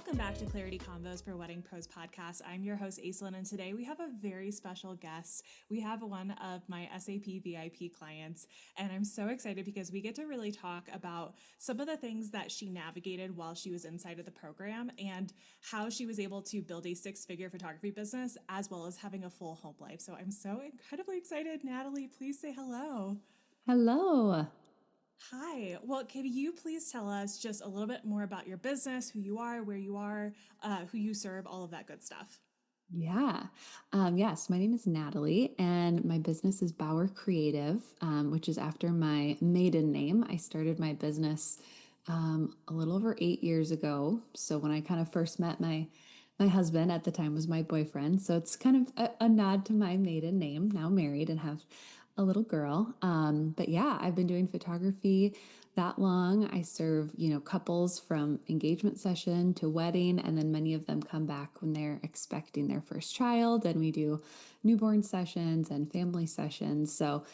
Welcome back to Clarity Convos for Wedding Pros Podcast. I'm your host, Aislinn, and today we have a very special guest. We have one of my SAP VIP clients, and I'm so excited because we get to really talk about some of the things that she navigated while she was inside of the program and how she was able to build a six-figure photography business as well as having a full home life. So I'm so incredibly excited. Natalie, please say hello. Hello. Hi. Well, can you please tell us just a little bit more about your business, who you are, where you are, who you serve, all of that good stuff? Yeah. Yes, my name is Natalie, and my business is Bauer Creative, which is after my maiden name. I started my business a little over 8 years ago. So when I kind of first met my husband at the time was my boyfriend. So it's kind of a nod to my maiden name. Now married and have a little girl. But yeah, I've been doing photography that long. I serve, couples from engagement session to wedding, and then many of them come back when they're expecting their first child, and we do newborn sessions and family sessions. So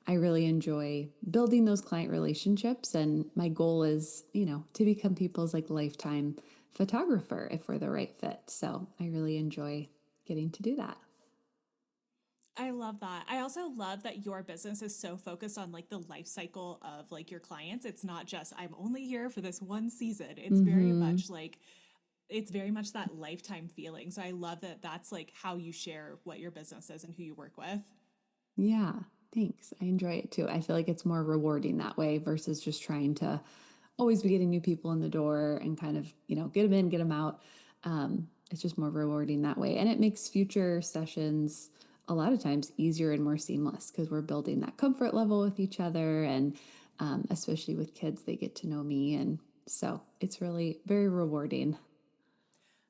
I really enjoy building those client relationships, and my goal is, to become people's like lifetime photographer if we're the right fit. So I really enjoy getting to do that. I love that. I also love that your business is so focused on like the life cycle of like your clients. It's not just I'm only here for this one season. Mm-hmm. It's very much that lifetime feeling. So I love that that's like how you share what your business is and who you work with. Yeah, thanks. I enjoy it too. I feel like it's more rewarding that way versus just trying to always be getting new people in the door and kind of, get them in, get them out. It's just more rewarding that way. And it makes future sessions a lot of times easier and more seamless because we're building that comfort level with each other. And especially with kids, they get to know me. And so it's really very rewarding.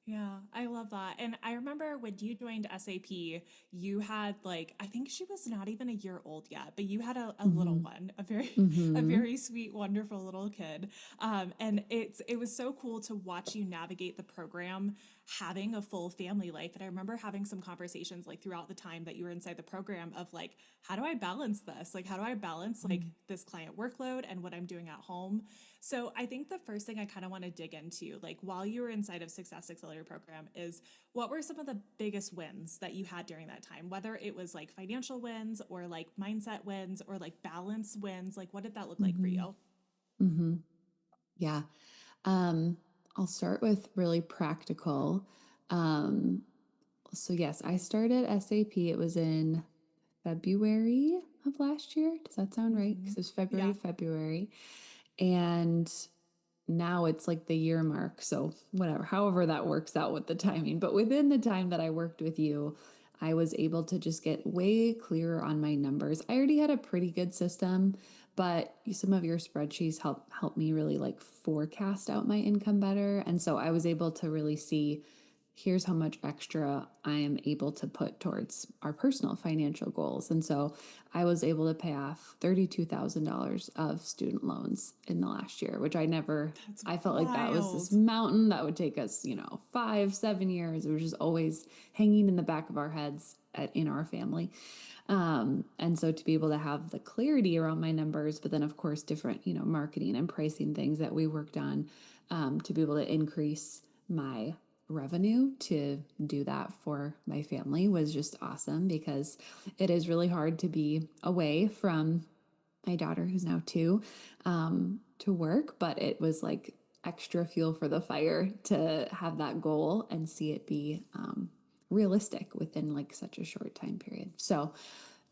Yeah, I love that. And I remember when you joined SAP, you had like, I think she was not even a year old yet, but you had a little Hmm. one, a Hmm. very sweet, wonderful little kid. And it was so cool to watch you navigate the program, having a full family life. And I remember having some conversations like throughout the time that you were inside the program of like, how do I balance this? Like, how do I balance like this client workload and what I'm doing at home? So I think the first thing I kind of want to dig into, like while you were inside of Success Accelerator program, is what were some of the biggest wins that you had during that time? Whether it was like financial wins or like mindset wins or like balance wins, like what did that look like for Hmm. you? Hmm. Yeah. I'll start with really practical. Um, so yes, I started SAP. It was in February of last year. Does that sound right? Because it was February Yeah. to February. And now it's like the year mark. So whatever, however that works out with the timing. But within the time that I worked with you, I was able to just get way clearer on my numbers. I already had a pretty good system, but some of your spreadsheets help me really like forecast out my income better. And so I was able to really see here's how much extra I am able to put towards our personal financial goals. And so I was able to pay off $32,000 of student loans in the last year, which That's I felt like that was this wild. mountain that would take us, 5, 7 years. It was just always hanging in the back of our heads in our family. And so to be able to have the clarity around my numbers, but then of course different, marketing and pricing things that we worked on, to be able to increase my revenue to do that for my family was just awesome because it is really hard to be away from my daughter, who's now 2, to work, but it was like extra fuel for the fire to have that goal and see it be realistic within like such a short time period. So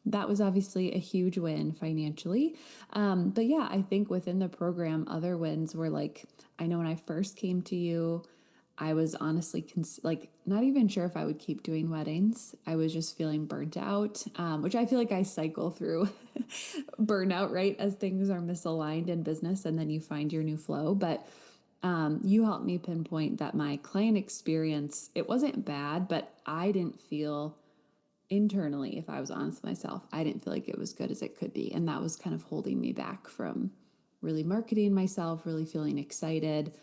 that was obviously a huge win financially. But yeah, I think within the program, other wins were like, I know when I first came to you, I was honestly like not even sure if I would keep doing weddings. I was just feeling burnt out, which I feel like I cycle through burnout, right? As things are misaligned in business and then you find your new flow. But you helped me pinpoint that my client experience, it wasn't bad, but I didn't feel internally, if I was honest with myself, I didn't feel like it was good as it could be. And that was kind of holding me back from really marketing myself, really feeling excited.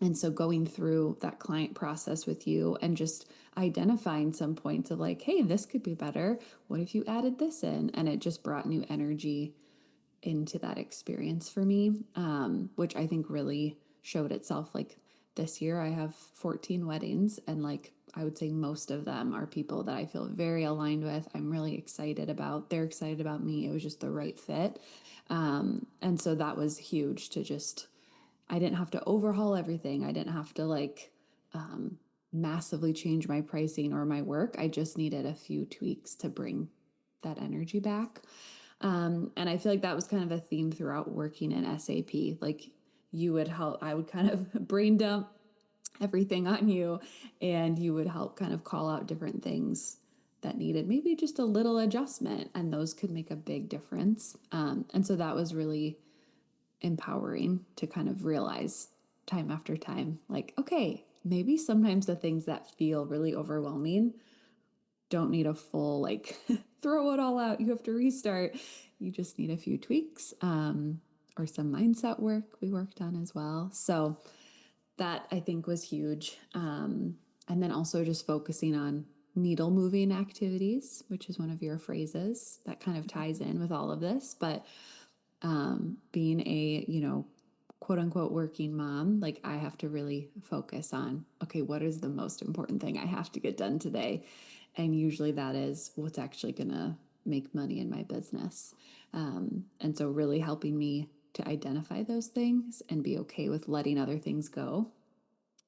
And so going through that client process with you and just identifying some points of like, hey, this could be better. What if you added this in? And it just brought new energy into that experience for me, which I think really showed itself. Like this year I have 14 weddings, and like I would say most of them are people that I feel very aligned with. I'm really excited about. They're excited about me. It was just the right fit. And so that was huge to just, I didn't have to overhaul everything. I didn't have to like massively change my pricing or my work. I just needed a few tweaks to bring that energy back. And I feel like that was kind of a theme throughout working in SAP. Like you would help, I would kind of brain dump everything on you, and you would help kind of call out different things that needed maybe just a little adjustment, and those could make a big difference. And so that was really empowering to kind of realize time after time, like, okay, maybe sometimes the things that feel really overwhelming don't need a full, like, throw it all out. You have to restart. You just need a few tweaks, or some mindset work we worked on as well. So that I think was huge. And then also just focusing on needle moving activities, which is one of your phrases that kind of ties in with all of this. But being a, quote unquote working mom, like I have to really focus on, okay, what is the most important thing I have to get done today? And usually that is what's actually going to make money in my business. And so really helping me to identify those things and be okay with letting other things go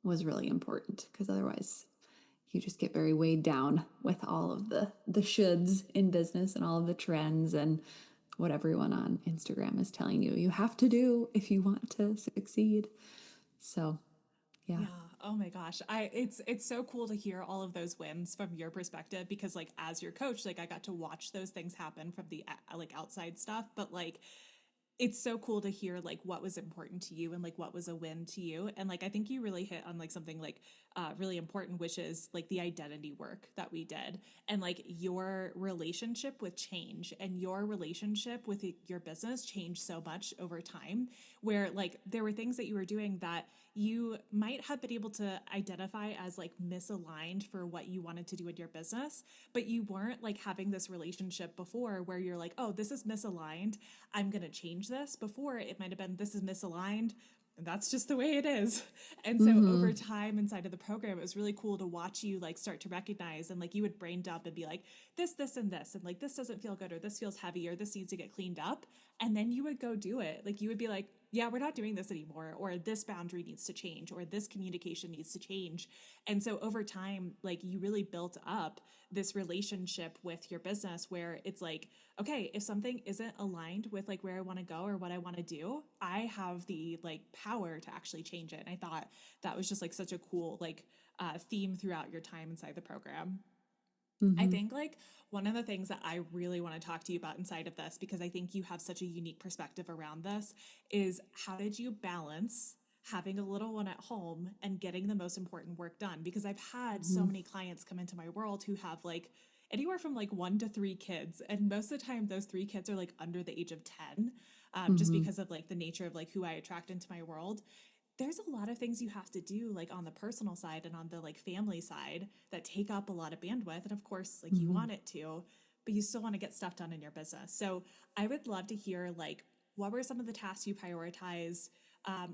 was really important, because otherwise you just get very weighed down with all of the shoulds in business and all of the trends and what everyone on Instagram is telling you have to do if you want to succeed. So, yeah. Yeah. Oh my gosh. It's so cool to hear all of those wins from your perspective, because like as your coach, like I got to watch those things happen from the like outside stuff, but like it's so cool to hear like what was important to you and like what was a win to you. And like I think you really hit on like something like really important, which is like the identity work that we did, and like your relationship with change and your relationship with your business changed so much over time, where like there were things that you were doing that you might have been able to identify as like misaligned for what you wanted to do in your business, but you weren't like having this relationship before where you're like, oh, this is misaligned, I'm going to change this. Before it might have been, this is misaligned, and that's just the way it is. And so Mm-hmm. over time inside of the program, it was really cool to watch you like start to recognize, and like you would brain dump and be like, this, and this, and like this doesn't feel good, or this feels heavy, or this needs to get cleaned up. And then you would go do it. Like you would be like, yeah, we're not doing this anymore, or this boundary needs to change, or this communication needs to change. And so over time, like you really built up this relationship with your business where it's like, okay, if something isn't aligned with like where I want to go or what I want to do, I have the like power to actually change it. And I thought that was just like such a cool like theme throughout your time inside the program. I Mm-hmm. think like one of the things that I really want to talk to you about inside of this, because I think you have such a unique perspective around this, is how did you balance having a little one at home and getting the most important work done? Because I've had so Mm-hmm. many clients come into my world who have like anywhere from like 1 to 3 kids. And most of the time, those 3 kids are like under the age of 10, just Mm-hmm. because of like the nature of like who I attract into my world. There's a lot of things you have to do like on the personal side and on the like family side that take up a lot of bandwidth, and of course like you Mm-hmm. want it to, but you still want to get stuff done in your business. So I would love to hear like what were some of the tasks you prioritize,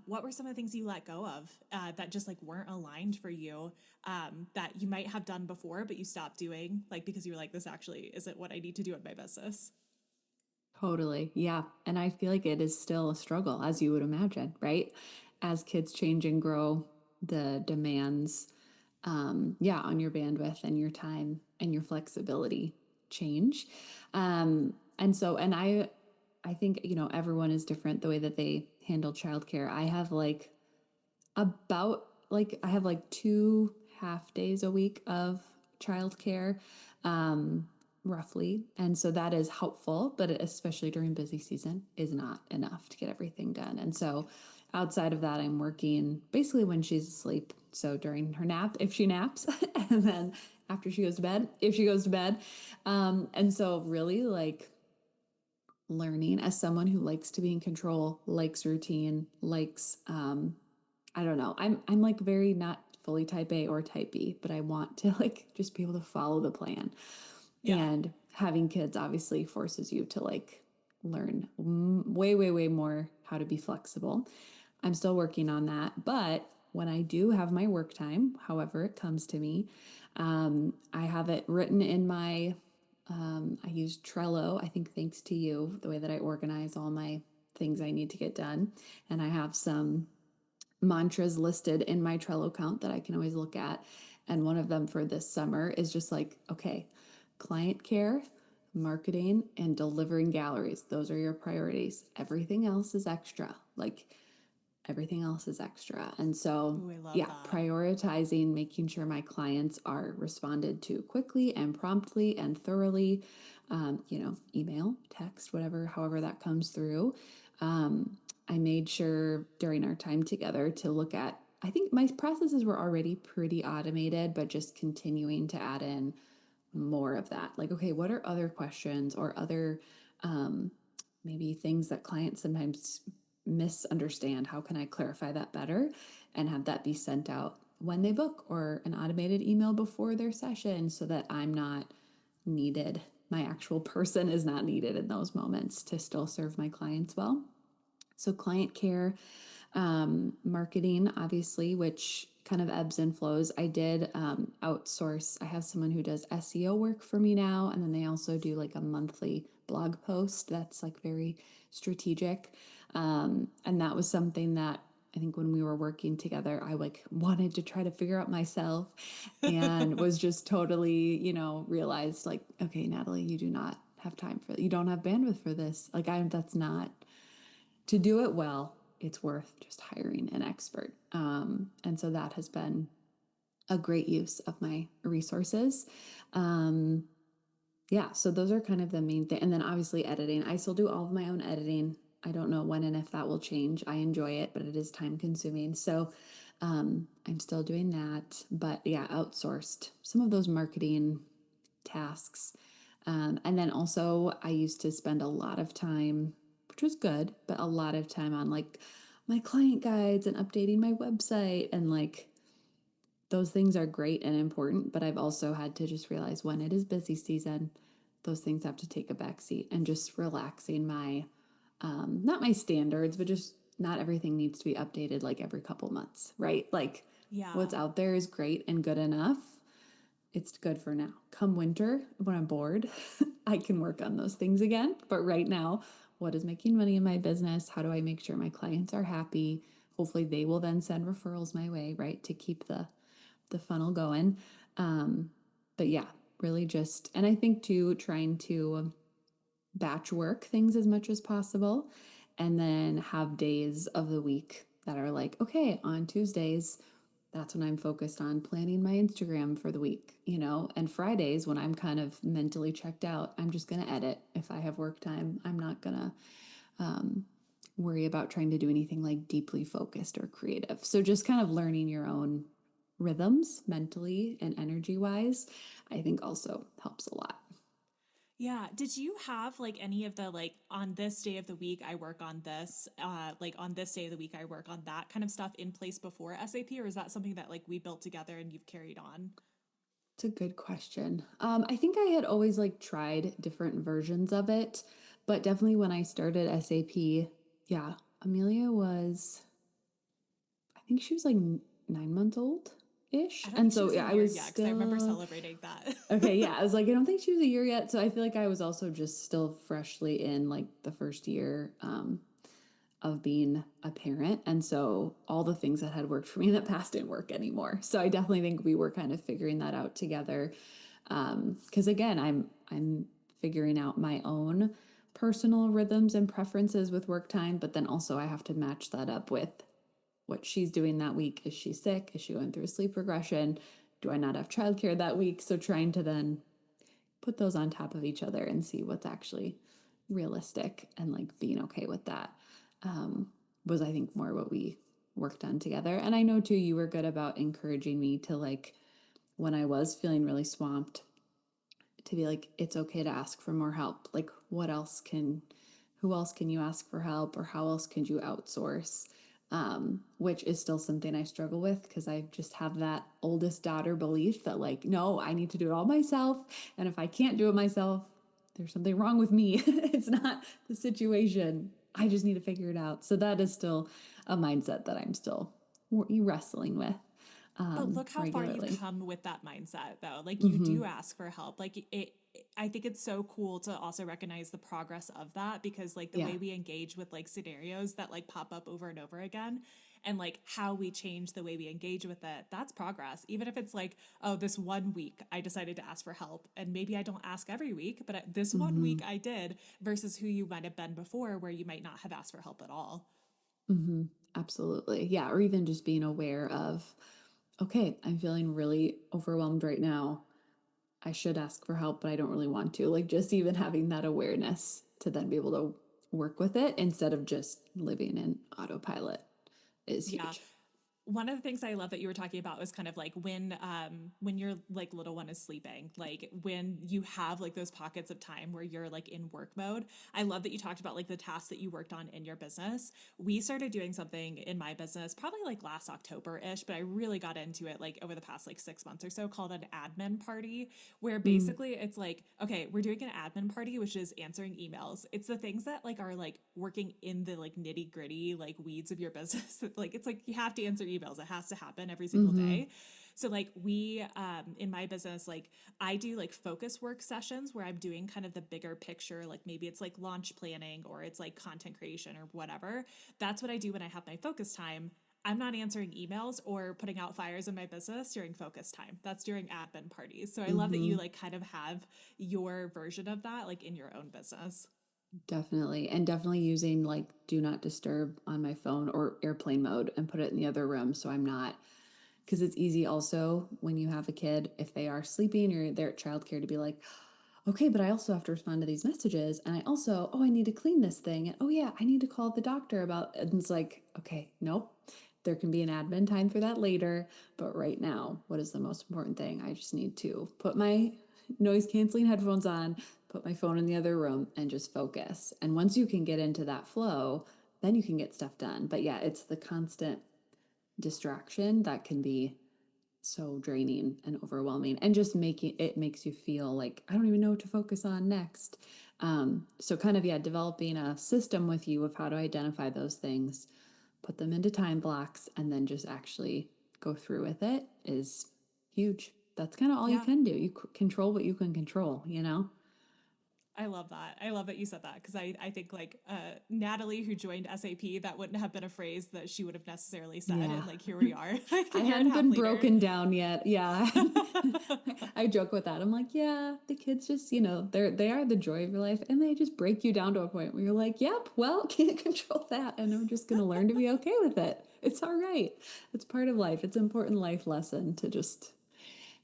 what were some of the things you let go of that just like weren't aligned for you, that you might have done before but you stopped doing, like because you were like, this actually isn't what I need to do in my business. Totally. Yeah. And I feel like it is still a struggle, as you would imagine, right? As kids change and grow, the demands, yeah, on your bandwidth and your time and your flexibility change. And so, and I think, everyone is different the way that they handle childcare. I have like 2 half days a week of childcare, roughly. And so that is helpful, but especially during busy season is not enough to get everything done. And so outside of that, I'm working basically when she's asleep. So during her nap, if she naps, and then after she goes to bed, if she goes to bed. And so really like learning as someone who likes to be in control, likes routine, likes I don't know. I'm like very not fully type A or type B, but I want to like just be able to follow the plan. Yeah. And having kids obviously forces you to like learn way, way, way more how to be flexible. I'm still working on that, but when I do have my work time, however it comes to me, I have it written in my, I use Trello, I think thanks to you, the way that I organize all my things I need to get done. And I have some mantras listed in my Trello account that I can always look at. And one of them for this summer is just like, okay, client care, marketing, and delivering galleries. Those are your priorities. Everything else is extra. Like everything else is extra. And so, Ooh, I love yeah, that. prioritizing, making sure my clients are responded to quickly and promptly and thoroughly, email, text, whatever, however that comes through. I made sure during our time together to look at, I think my processes were already pretty automated, but just continuing to add in more of that. Like, okay, what are other questions or other um, maybe things that clients sometimes misunderstand? How can I clarify that better and have that be sent out when they book or an automated email before their session so that I'm not needed? My actual person is not needed in those moments to still serve my clients well. So, client care, marketing, obviously, which kind of ebbs and flows. I did outsource. I have someone who does SEO work for me now, and then they also do like a monthly blog post that's like very strategic. And that was something that I think when we were working together, I like wanted to try to figure out myself and was just totally, realized like, okay, Natalie, you do not have time for, you don't have bandwidth for this. Like that's not, to do it well, it's worth just hiring an expert. And so that has been a great use of my resources. Um, yeah, so those are kind of the main thing. And then obviously editing. I still do all of my own editing. I don't know when and if that will change. I enjoy it, but it is time consuming. So I'm still doing that. But yeah, outsourced some of those marketing tasks. And then also, I used to spend a lot of time, which was good, but a lot of time on like my client guides and updating my website. And like those things are great and important. But I've also had to just realize when it is busy season, those things have to take a back seat and just relaxing my, not my standards, but just not everything needs to be updated like every couple months, right? Like Yeah. what's out there is great and good enough. It's good for now. Come winter, when I'm bored, I can work on those things again. But right now, what is making money in my business? How do I make sure my clients are happy? Hopefully, they will then send referrals my way, right, to keep the funnel going. But yeah, really just, and I think too, trying to batch work things as much as possible, and then have days of the week that are like, okay, on Tuesdays, that's when I'm focused on planning my Instagram for the week, and Fridays when I'm kind of mentally checked out, I'm just going to edit. If I have work time, I'm not going to worry about trying to do anything like deeply focused or creative. So just kind of learning your own rhythms mentally and energy wise, I think also helps a lot. Yeah. Did you have like any of the like on this day of the week I work on this, like on this day of the week I work on that kind of stuff in place before SAP, or is that something that like we built together and you've carried on? It's a good question. I think I had always like tried different versions of it, but definitely when I started SAP, yeah, Amelia was, I think she was like 9 months old ish. I don't And think she so was a yeah, I year was yet because I remember still celebrating that. okay. Yeah, I was like, I don't think she was a year yet. So I feel like I was also just still freshly in like the first year of being a parent. And so all the things that had worked for me in the past didn't work anymore. So I definitely think we were kind of figuring that out together. Because again, I'm figuring out my own personal rhythms and preferences with work time, but then also I have to match that up with what she's doing that week. Is she sick? Is she going through a sleep regression? Do I not have childcare that week? So trying to then put those on top of each other and see what's actually realistic and like being okay with that was, I think, more what we worked on together. And I know too, you were good about encouraging me to like, when I was feeling really swamped, to be like, it's okay to ask for more help. Like, who else can you ask for help, or how else could you outsource? Which is still something I struggle with because I just have that oldest daughter belief that, like, no, I need to do it all myself. And if I can't do it myself, there's something wrong with me. It's not the situation. I just need to figure it out. So that is still a mindset that I'm still wrestling with But look how far you've regularly. come with that mindset, though. Like you Mm-hmm. do ask for help. Like I think it's so cool to also recognize the progress of that because like the Yeah. way we engage with like scenarios that like pop up over and over again and like how we change the way we engage with it, that's progress. Even if it's like, oh, this one week I decided to ask for help and maybe I don't ask every week, but this one Mm-hmm. week I did versus who you might have been before where you might not have asked for help at all. Mm-hmm. Absolutely. Yeah. Or even just being aware of, okay, I'm feeling really overwhelmed right now. I should ask for help, but I don't really want to. Like just even having that awareness to then be able to work with it instead of just living in autopilot is Yeah. huge. One of the things I love that you were talking about was kind of like when your like little one is sleeping, like when you have like those pockets of time where you're like in work mode. I love that you talked about like the tasks that you worked on in your business. We started doing something in my business probably like last October-ish, but I really got into it like over the past like 6 months or so called an admin party, where Mm, basically it's like, okay, we're doing an admin party, which is answering emails. It's the things that like are like working in the like nitty gritty like weeds of your business. Like it's like you have to answer emails. It has to happen every single mm-hmm. day. So like we in my business, like I do like focus work sessions where I'm doing kind of the bigger picture, like maybe it's like launch planning or it's like content creation or whatever. That's what I do when I have my focus time. I'm not answering emails or putting out fires in my business during focus time. That's during admin parties. So I love that Mm-hmm. you like kind of have your version of that like in your own business. Definitely. And definitely using like do not disturb on my phone or airplane mode and put it in the other room so I'm not, because it's easy also when you have a kid, if they are sleeping or they're at childcare, to be like, okay, but I also have to respond to these messages. And I also, oh, I need to clean this thing. And oh, yeah, I need to call the doctor about it. And it's like, okay, nope. There can be an admin time for that later. But right now, what is the most important thing? I just need to put my noise canceling headphones on, put my phone in the other room, and just focus. And once you can get into that flow, then you can get stuff done. But yeah, it's the constant distraction that can be so draining and overwhelming and just making it makes you feel like I don't even know what to focus on next. So kind of, yeah, developing a system with you of how to identify those things, put them into time blocks, and then just actually go through with it is huge. That's kind of all you Yeah. can do. You control what you can control, you know? I love that. I love that you said that because I think like Natalie, who joined SAP, that wouldn't have been a phrase that she would have necessarily said. Yeah. And like, here we are, like a I year and a hadn't half been later. broken down yet. Yeah. I joke with that. I'm like, yeah, the kids just, they are the joy of your life and they just break you down to a point where you're like, yep, well, can't control that and I'm just going to learn to be okay with it. It's all right. It's part of life. It's an important life lesson to just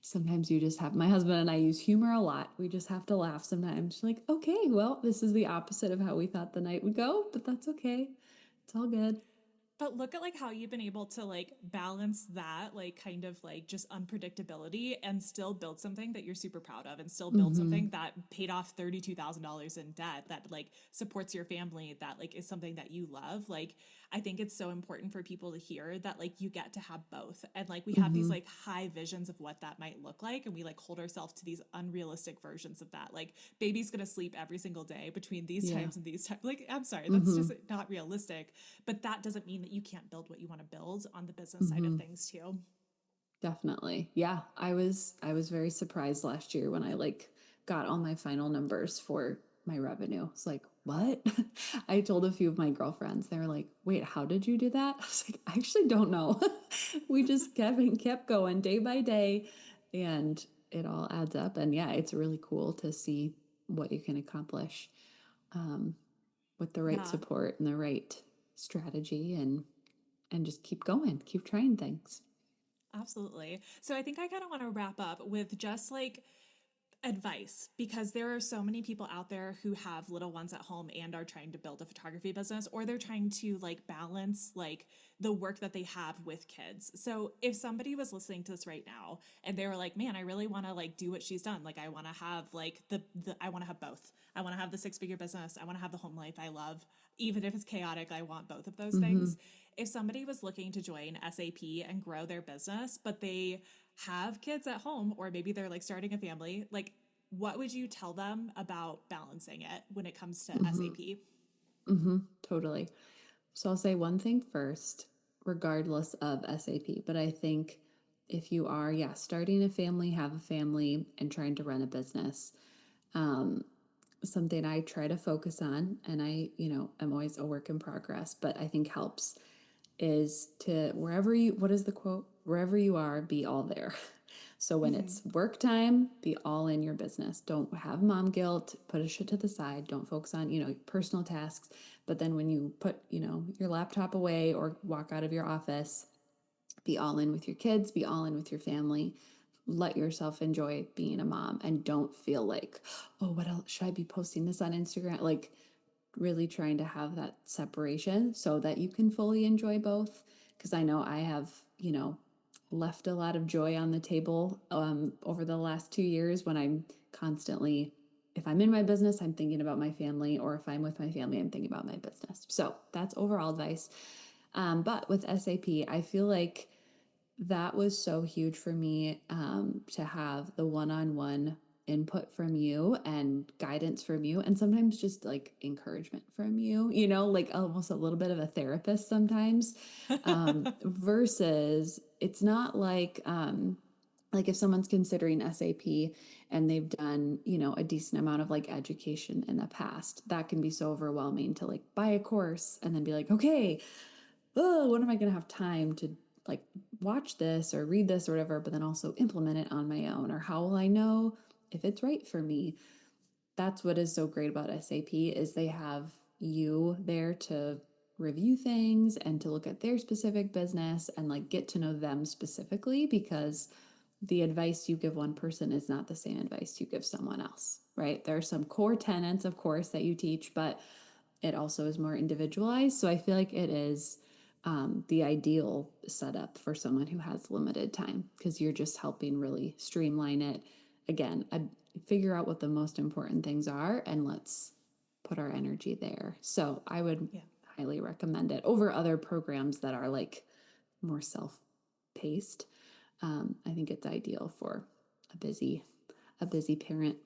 sometimes you just have my husband and I use humor a lot. We just have to laugh sometimes. Like, okay, well, this is the opposite of how we thought the night would go, but that's okay. It's all good. But look at like how you've been able to like balance that like kind of like just unpredictability and still build something that you're super proud of and still build Mm-hmm. something that paid off $32,000 in debt that like supports your family that like is something that you love. Like I think it's so important for people to hear that like you get to have both. And like we have these Mm-hmm. like high visions of what that might look like and we like hold ourselves to these unrealistic versions of that. Like baby's going to sleep every single day between these Yeah. times and these times. Like I'm sorry, that's Mm-hmm. just not realistic. But that doesn't mean that you can't build what you want to build on the business side of Mm-hmm. things too. Definitely. Yeah, I was very surprised last year when I like got all my final numbers for my revenue. It's like, "What?" I told a few of my girlfriends. They were like, "Wait, how did you do that?" I was like, "I actually don't know." We just kept going day by day and it all adds up and yeah, it's really cool to see what you can accomplish um, with the right Yeah, support and the right strategy and just keep going, keep trying things. absolutely. So I think I kind of want to wrap up with just like advice because there are so many people out there who have little ones at home and are trying to build a photography business or they're trying to like balance like the work that they have with kids. So if somebody was listening to this right now and they were like, "Man, I really want to like do what she's done. Like I want to have like the I want to have both. I want to have the six-figure business. I want to have the home life I love. Even if it's chaotic, I want both of those Mm-hmm. things." If somebody was looking to join SAP and grow their business, but they have kids at home or maybe they're like starting a family, like what would you tell them about balancing it when it comes to Mm-hmm. SAP? Mm-hmm. Totally. So I'll say one thing first. regardless of SAP. But I think if you are, yeah, starting a family, have a family, and trying to run a business, something I try to focus on, and I'm always a work in progress, but I think helps is to what is the quote? Wherever you are, be all there. So when Hmm. it's work time, be all in your business. Don't have mom guilt, put a shit to the side. Don't focus on, personal tasks. But then when you put, your laptop away or walk out of your office, be all in with your kids, be all in with your family. Let yourself enjoy being a mom and don't feel like, oh, what else should I be posting this on Instagram? Like really trying to have that separation so that you can fully enjoy both. Because I know I have, left a lot of joy on the table over the last 2 years when I'm constantly, if I'm in my business, I'm thinking about my family, or if I'm with my family, I'm thinking about my business. So that's overall advice. But with SAP, I feel like that was so huge for me to have the one-on-one input from you and guidance from you, and sometimes just like encouragement from you, like almost a little bit of a therapist sometimes, versus it's not like if someone's considering SAP and they've done, a decent amount of like education in the past, that can be so overwhelming to like buy a course and then be like, okay, oh, when am I going to have time to like watch this or read this or whatever, but then also implement it on my own? Or how will I know if it's right for me? That's what is so great about SAP is they have you there to review things and to look at their specific business and like get to know them specifically, because the advice you give one person is not the same advice you give someone else, right? There are some core tenets, of course, that you teach, but it also is more individualized. So I feel like it is the ideal setup for someone who has limited time, because you're just helping really streamline it. Again, figure out what the most important things are and let's put our energy there. So I would Yeah. highly recommend it over other programs that are like more self paced. I think it's ideal for a busy a busy parent.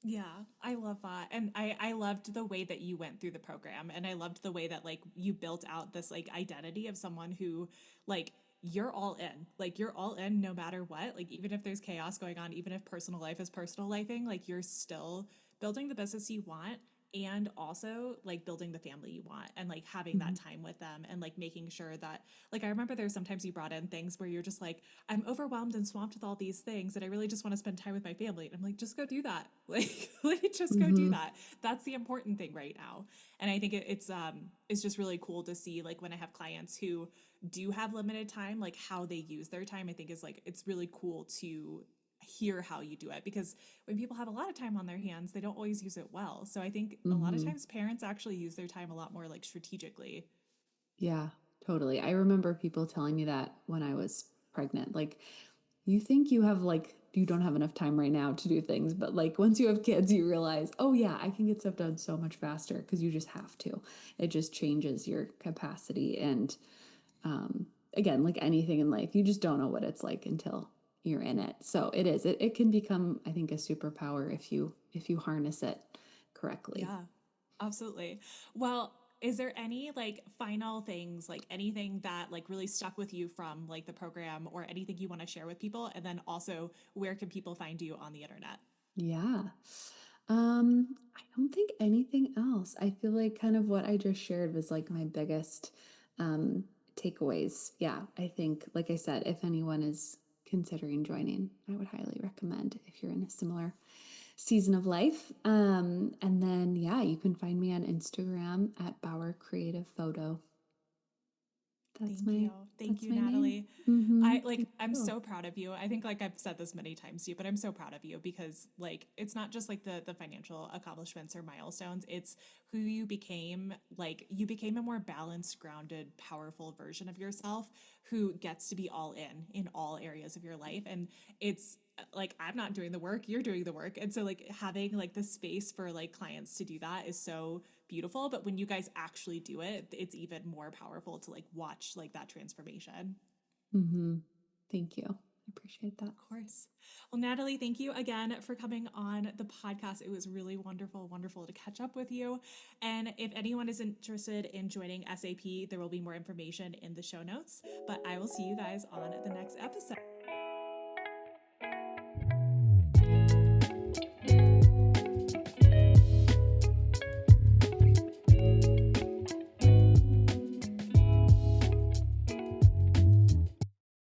Yeah, I love that. And I loved the way that you went through the program. And I loved the way that like you built out this like identity of someone who like you're all in. Like you're all in no matter what. Like even if there's chaos going on, even if personal life is personal lifing, like you're still building the business you want and also like building the family you want and like having that Mhm. time with them and like making sure that like I remember there's sometimes you brought in things where you're just like I'm overwhelmed and swamped with all these things and I really just want to spend time with my family and I'm like just go do that like just go do Mhm. that. That's the important thing right now. And I think it's just really cool to see like when I have clients who do have limited time like how they use their time. I think is like it's really cool to hear how you do it because when people have a lot of time on their hands, they don't always use it well. So I think a lot of Mhm. times parents actually use their time a lot more like strategically. Yeah, totally. I remember people telling me that when I was pregnant. Like, you think you don't have enough time right now to do things, but like once you have kids, you realize, oh, yeah, I can get stuff done so much faster because you just have to. It just changes your capacity. And again, like anything in life, you just don't know what it's like until you're in it. So it can become, I think, a superpower if you harness it correctly. Yeah, absolutely. Well, is there any like final things, like anything that like really stuck with you from like the program or anything you want to share with people? And then also, where can people find you on the internet? Yeah. I don't think anything else. I feel like kind of what I just shared was like my biggest um takeaways. Yeah, I think like I said, if anyone is considering joining, I would highly recommend if you're in a similar season of life. And then yeah, you can find me on Instagram at Bauer Creative Photo. That's Thank you. my Thank that's you, my name. Natalie. Mm-hmm. I like Thank I'm you. so proud of you. I think like I've said this many times to you, but I'm so proud of you because like it's not just like the financial accomplishments or milestones. It's who you became. Like you became a more balanced, grounded, powerful version of yourself who gets to be all in all areas of your life. And it's like I'm not doing the work, you're doing the work. And so like having like the space for like clients to do that is so beautiful, but when you guys actually do it, it's even more powerful to like watch like that transformation. Mm-hmm. Thank you. appreciate that. Of course. Well, Natalie, thank you again for coming on the podcast. It was really wonderful to catch up with you. And if anyone is interested in joining SAP, there will be more information in the show notes. But I will see you guys on the next episode.